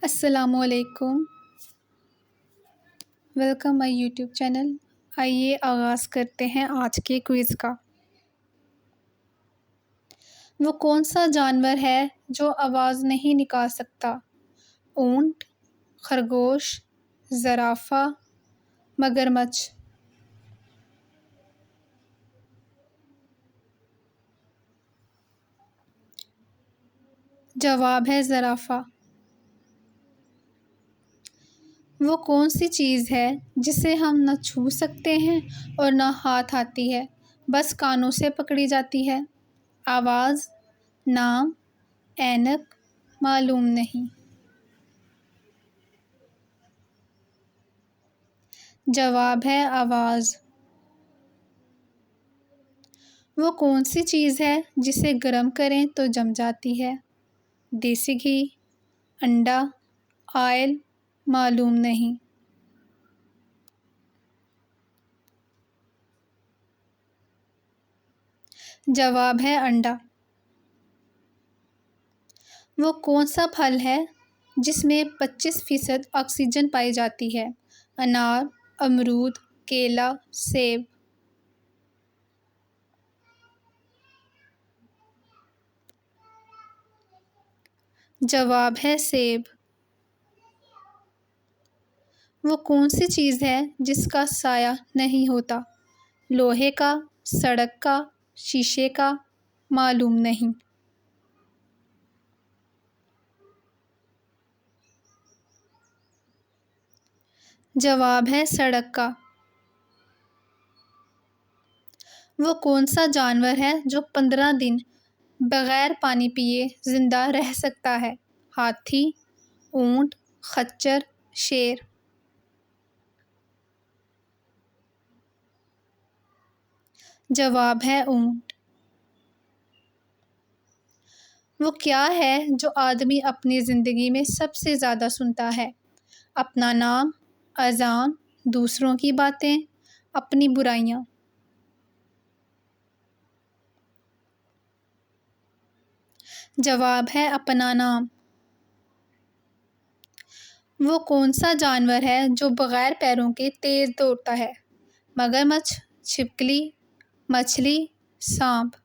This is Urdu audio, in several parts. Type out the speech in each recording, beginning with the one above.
السلام علیکم، ویلکم مائی یوٹیوب چینل۔ آئیے آغاز کرتے ہیں آج کے کوئز کا۔ وہ کون سا جانور ہے جو آواز نہیں نکال سکتا؟ اونٹ، خرگوش، زرافہ، مگرمچھ۔ جواب ہے زرافہ۔ وہ کون سی چیز ہے جسے ہم نہ چھو سکتے ہیں اور نہ ہاتھ آتی ہے، بس کانوں سے پکڑی جاتی ہے؟ آواز، نام، اینک، معلوم نہیں۔ جواب ہے آواز۔ وہ کون سی چیز ہے جسے گرم کریں تو جم جاتی ہے؟ دیسی گھی، انڈا، آئل، معلوم نہیں۔ جواب ہے انڈا۔ وہ کون سا پھل ہے جس میں 25% آکسیجن پائی جاتی ہے؟ انار، امرود، کیلا، سیب۔ جواب ہے سیب۔ وہ کون سی چیز ہے جس کا سایہ نہیں ہوتا؟ لوہے کا، سڑک کا، شیشے کا، معلوم نہیں۔ جواب ہے سڑک کا۔ وہ کون سا جانور ہے جو 15 دن بغیر پانی پیے زندہ رہ سکتا ہے؟ ہاتھی، اونٹ، خچر، شیر۔ جواب ہے اونٹ۔ وہ کیا ہے جو آدمی اپنی زندگی میں سب سے زیادہ سنتا ہے؟ اپنا نام، اذان، دوسروں کی باتیں، اپنی برائیاں۔ جواب ہے اپنا نام۔ وہ کون سا جانور ہے جو بغیر پیروں کے تیز دوڑتا ہے؟ مگرمچھ، چھپکلی، مچھلی، سانپ۔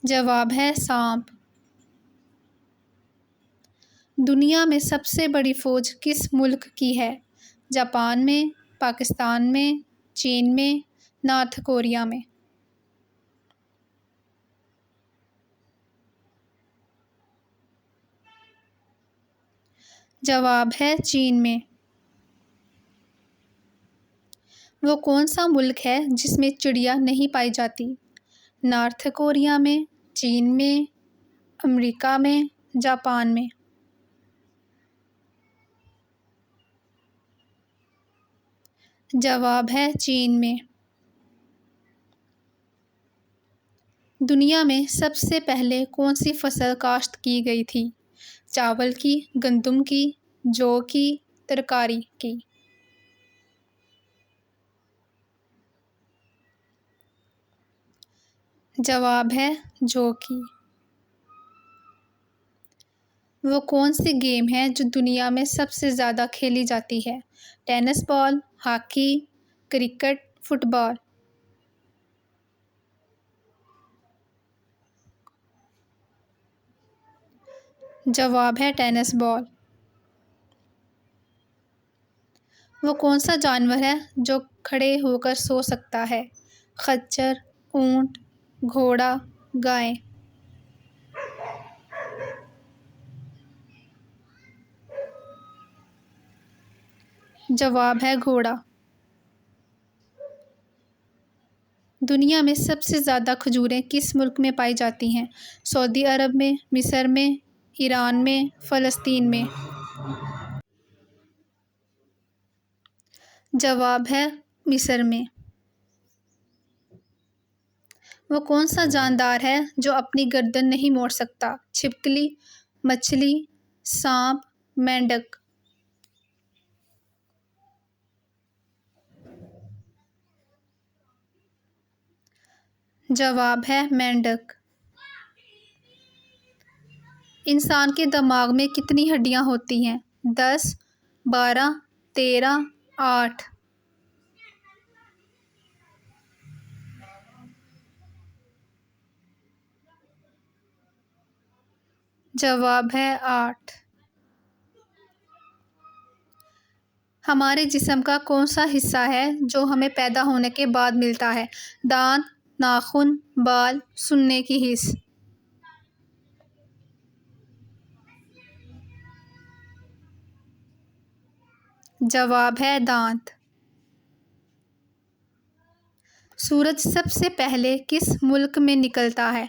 جواب ہے سانپ۔ دنیا میں سب سے بڑی فوج کس ملک کی ہے؟ جاپان میں، پاکستان میں، چین میں، نارتھ کوریا میں۔ جواب ہے چین میں۔ وہ کون سا ملک ہے جس میں چڑیا نہیں پائی جاتی؟ نارتھ کوریا میں، چین میں، امریکہ میں، جاپان میں۔ جواب ہے چین میں۔ دنیا میں سب سے پہلے کون سی فصل کاشت کی گئی تھی؟ چاول کی، گندم کی، جو کی، ترکاری کی۔ جواب ہے جو کی۔ وہ کون سی گیم ہے جو دنیا میں سب سے زیادہ کھیلی جاتی ہے؟ Tennis ball, hockey, cricket, football. جواب ہے ٹینس بال۔ وہ کون سا جانور ہے جو کھڑے ہو کر سو سکتا ہے؟ خچر، اونٹ، گھوڑا، گائے۔ جواب ہے گھوڑا۔ دنیا میں سب سے زیادہ کھجوریں کس ملک میں پائی جاتی ہیں؟ سعودی عرب میں، مصر میں، ایران میں، فلسطین میں۔ جواب ہے مصر میں۔ وہ کون سا جاندار ہے جو اپنی گردن نہیں موڑ سکتا؟ چھپکلی، مچھلی، سانپ، مینڈک۔ جواب ہے مینڈک۔ انسان کے دماغ میں کتنی ہڈیاں ہوتی ہیں؟ 10، 12، 13، 8۔ جواب ہے 8۔ ہمارے جسم کا کون سا حصہ ہے جو ہمیں پیدا ہونے کے بعد ملتا ہے؟ دانت، ناخن، بال، سننے کی حس۔ جواب ہے دانت۔ سورج سب سے پہلے کس ملک میں نکلتا ہے؟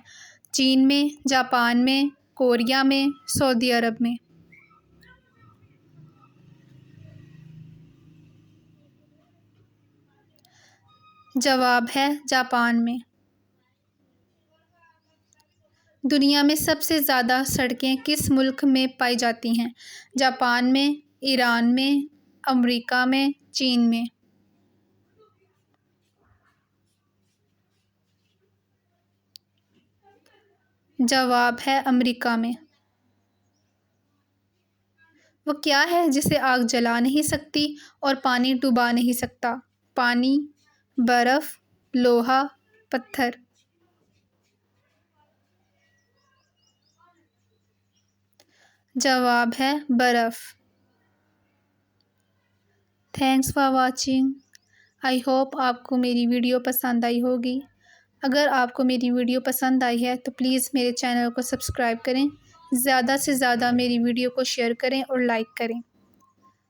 چین میں، جاپان میں، کوریا میں، سعودی عرب میں۔ جواب ہے جاپان میں۔ دنیا میں سب سے زیادہ سڑکیں کس ملک میں پائی جاتی ہیں؟ جاپان میں، ایران میں، امریکہ میں، چین میں۔ جواب ہے امریکہ میں۔ وہ کیا ہے جسے آگ جلا نہیں سکتی اور پانی ڈبا نہیں سکتا؟ پانی، برف، لوہا، پتھر۔ جواب ہے برف۔ Thanks for watching. I hope آپ کو میری ویڈیو پسند آئی ہوگی۔ اگر آپ کو میری ویڈیو پسند آئی ہے تو پلیز میرے چینل کو سبسکرائب کریں، زیادہ سے زیادہ میری ویڈیو کو شیئر کریں اور لائک کریں۔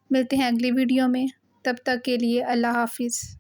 ملتے ہیں اگلی ویڈیو میں، تب تک کے لیے اللہ حافظ۔